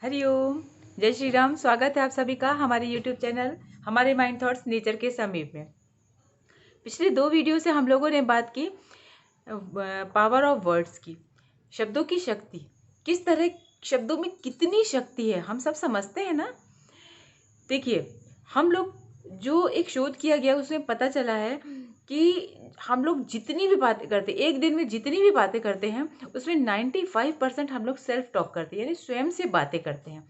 हरिओम, जय श्री राम। स्वागत है आप सभी का हमारे YouTube चैनल हमारे माइंड थॉट्स नेचर के समीप में। पिछले 2 वीडियो से हम लोगों ने बात की पावर ऑफ वर्ड्स की, शब्दों की शक्ति। किस तरह शब्दों में कितनी शक्ति है हम सब समझते हैं ना। देखिए, हम लोग जो एक शोध किया गया उसमें पता चला है कि हम लोग जितनी भी बातें करते हैं, एक दिन में जितनी भी बातें करते हैं उसमें 95% हम लोग सेल्फ टॉक करते हैं, यानी स्वयं से बातें करते हैं।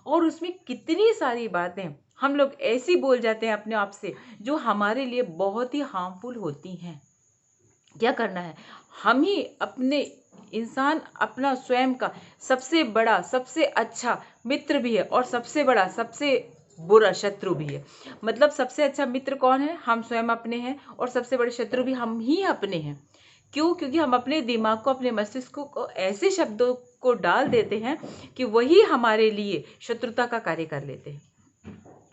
और उसमें कितनी सारी बातें हम लोग ऐसी बोल जाते हैं अपने आप से जो हमारे लिए बहुत ही हार्मफुल होती हैं। क्या करना है, हम ही अपने इंसान अपना स्वयं का सबसे बड़ा सबसे अच्छा मित्र भी है और सबसे बड़ा सबसे बुरा शत्रु भी है। मतलब सबसे अच्छा मित्र कौन है, हम स्वयं अपने हैं, और सबसे बड़े शत्रु भी हम ही अपने हैं। क्यों? क्योंकि हम अपने दिमाग को अपने मस्तिष्क को ऐसे शब्दों को डाल देते हैं कि वही हमारे लिए शत्रुता का कार्य कर लेते हैं।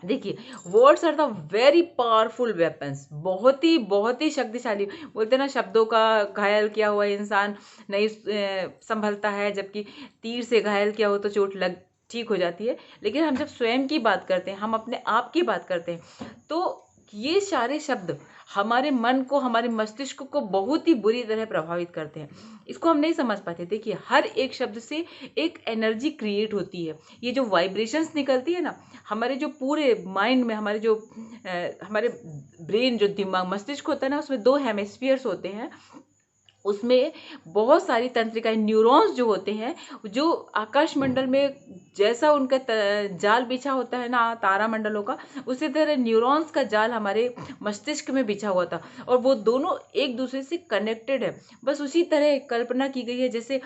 देखिए, words are the very powerful weapons. बहुत ही शक्तिशाली। बोलते हैं ना, शब्दों का घायल किया हुआ इंसान नहीं संभलता है, जबकि तीर से घायल किया हो तो चोट लग ठीक हो जाती है। लेकिन हम जब स्वयं की बात करते हैं, हम अपने आप की बात करते हैं, तो ये सारे शब्द हमारे मन को, हमारे मस्तिष्क को बहुत ही बुरी तरह प्रभावित करते हैं। इसको हम नहीं समझ पाते। देखिए, हर एक शब्द से एक एनर्जी क्रिएट होती है। ये जो वाइब्रेशंस निकलती है ना, हमारे जो पूरे माइंड में, हमारे ब्रेन, जो दिमाग मस्तिष्क होता है ना, उसमें 2 हेमिस्फीयर्स होते हैं। उसमें बहुत सारी तंत्रिकाएं, न्यूरॉन्स जो होते हैं, जो आकाश मंडल में जैसा उनका जाल बिछा होता है ना तारामंडलों का, उसी तरह न्यूरॉन्स का जाल हमारे मस्तिष्क में बिछा हुआ था, और वो दोनों एक दूसरे से कनेक्टेड है। बस उसी तरह कल्पना की गई है, जैसे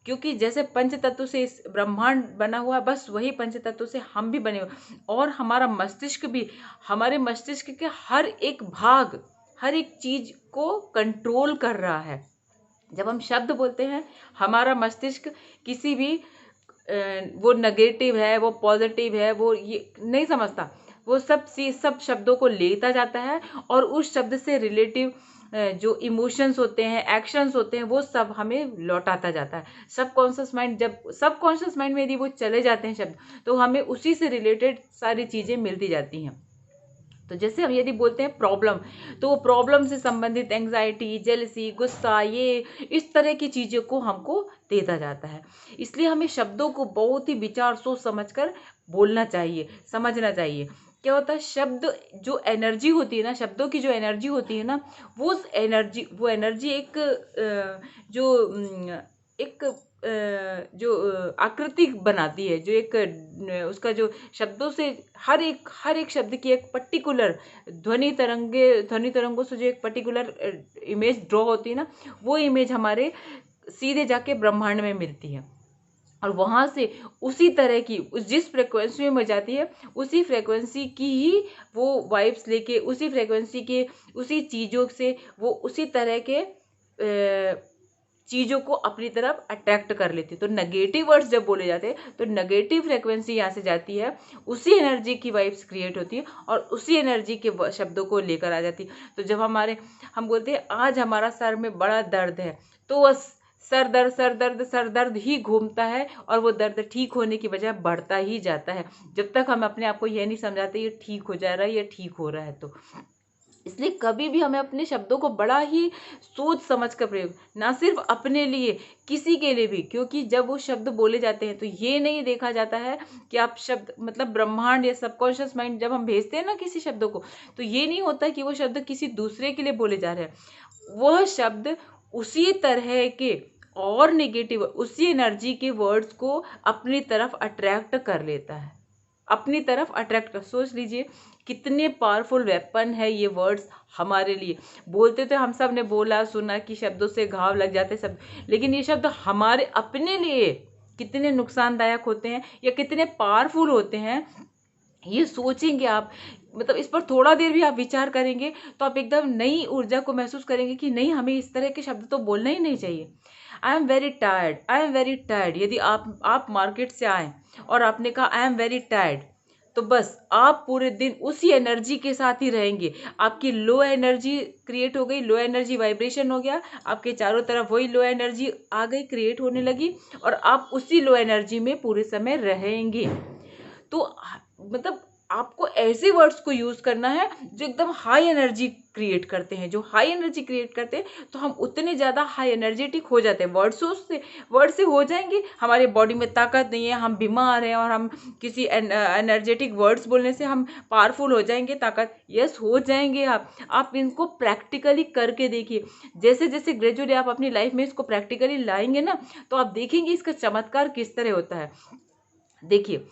क्योंकि जैसे पंच तत्व से इस ब्रह्मांड बना हुआ है, बस वही पंच तत्व से हम भी बने हुए। और हमारा मस्तिष्क भी हमारे मस्तिष्क के हर एक भाग, हर एक चीज को कंट्रोल कर रहा है। जब हम शब्द बोलते हैं, हमारा मस्तिष्क किसी भी वो नेगेटिव है, वो पॉजिटिव है, वो ये नहीं समझता। वो सब शब्दों को लेता जाता है, और उस शब्द से रिलेटिव जो इमोशंस होते हैं, एक्शंस होते हैं, वो सब हमें लौटाता जाता है। सबकॉन्शियस माइंड में यदि वो चले जाते हैं शब्द, तो हमें उसी से रिलेटेड सारी चीज़ें मिलती जाती हैं। तो जैसे हम यदि बोलते हैं प्रॉब्लम, तो वो प्रॉब्लम से संबंधित एंग्जाइटी, जेलसी, गुस्सा, ये इस तरह की चीज़ों को हमको देता जाता है। इसलिए हमें शब्दों को बहुत ही विचार सोच समझकर बोलना चाहिए, समझना चाहिए। क्या होता है, शब्द जो एनर्जी होती है ना, शब्दों की जो एनर्जी होती है ना, वो एनर्जी जो आकृति बनाती है, जो एक उसका जो शब्दों से हर एक शब्द की एक पर्टिकुलर ध्वनि तरंगों से जो एक पर्टिकुलर इमेज ड्रॉ होती है ना, वो इमेज हमारे सीधे जाके ब्रह्मांड में मिलती है। और वहाँ से उसी तरह की जिस फ्रिक्वेंसी में जाती है, उसी फ्रिक्वेंसी की ही वो वाइब्स लेके, उसी फ्रिक्वेंसी के उसी चीज़ों से वो उसी तरह के चीज़ों को अपनी तरफ अट्रैक्ट कर लेती है। तो नेगेटिव वर्ड्स जब बोले जाते हैं, तो नेगेटिव फ्रिक्वेंसी यहाँ से जाती है, उसी एनर्जी की वाइब्स क्रिएट होती है, और उसी एनर्जी के शब्दों को लेकर आ जाती है। तो जब हम बोलते हैं आज हमारा सर में बड़ा दर्द है, तो वह सर दर्द ही घूमता है, और वो दर्द ठीक होने की बजाय बढ़ता ही जाता है, जब तक हम अपने आप को यह नहीं समझाते ये ठीक हो जा रहा है, ये ठीक हो रहा है। तो इसलिए कभी भी हमें अपने शब्दों को बड़ा ही सोच समझ कर प्रयोग, ना सिर्फ अपने लिए, किसी के लिए भी। क्योंकि जब वो शब्द बोले जाते हैं, तो ये नहीं देखा जाता है कि आप शब्द, मतलब ब्रह्मांड या सबकॉन्शियस माइंड, जब हम भेजते हैं ना किसी शब्दों को, तो ये नहीं होता कि वो शब्द किसी दूसरे के लिए बोले जा रहे हैं। वह शब्द उसी तरह के और नेगेटिव, उसी एनर्जी के वर्ड्स को अपनी तरफ अट्रैक्ट कर लेता है, अपनी तरफ अट्रैक्ट कर। सोच लीजिए कितने पावरफुल वेपन है ये वर्ड्स हमारे लिए। बोलते तो हम सब ने बोला सुना कि शब्दों से घाव लग जाते शब्द, लेकिन ये शब्द हमारे अपने लिए कितने नुकसानदायक होते हैं या कितने पावरफुल होते हैं, ये सोचेंगे आप, मतलब इस पर थोड़ा देर भी आप विचार करेंगे, तो आप एकदम नई ऊर्जा को महसूस करेंगे कि नहीं, हमें इस तरह के शब्द तो बोलना ही नहीं चाहिए। I am very tired, I am very tired. यदि आप मार्केट से आए और आपने कहा आई एम वेरी टायर्ड, तो बस आप पूरे दिन उसी एनर्जी के साथ ही रहेंगे। आपकी लो एनर्जी क्रिएट हो गई, लो एनर्जी वाइब्रेशन हो गया, आपके चारों तरफ वही लो एनर्जी आ गई, क्रिएट होने लगी, और आप उसी लो एनर्जी में पूरे समय रहेंगे। तो मतलब आपको ऐसे वर्ड्स को यूज करना है जो एकदम हाई एनर्जी क्रिएट करते हैं। जो हाई एनर्जी क्रिएट करते हैं तो हम उतने ज्यादा हाई एनर्जेटिक हो जाते हैं। वर्ड से हो जाएंगे, हमारे बॉडी में ताकत नहीं है, हम बीमार हैं, और हम किसी एनर्जेटिक वर्ड्स बोलने से हम पावरफुल हो जाएंगे, ताकत, यस हो जाएंगे। आप इनको प्रैक्टिकली करके देखिए। जैसे जैसे ग्रेजुअली आप अपनी लाइफ में इसको प्रैक्टिकली लाएंगे ना, तो आप देखेंगे इसका चमत्कार किस तरह होता है। देखिए,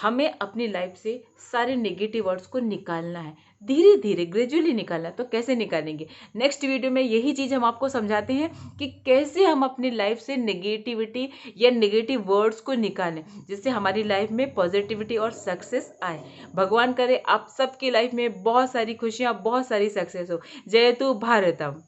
हमें अपनी लाइफ से सारे नेगेटिव वर्ड्स को निकालना है, धीरे धीरे ग्रेजुअली निकालना है। तो कैसे निकालेंगे, नेक्स्ट वीडियो में यही चीज़ हम आपको समझाते हैं कि कैसे हम अपनी लाइफ से नेगेटिविटी या नेगेटिव वर्ड्स को निकालें, जिससे हमारी लाइफ में पॉजिटिविटी और सक्सेस आए। भगवान करे आप सबकी लाइफ में बहुत सारी खुशियाँ, बहुत सारी सक्सेस हो। जय तु भारतम।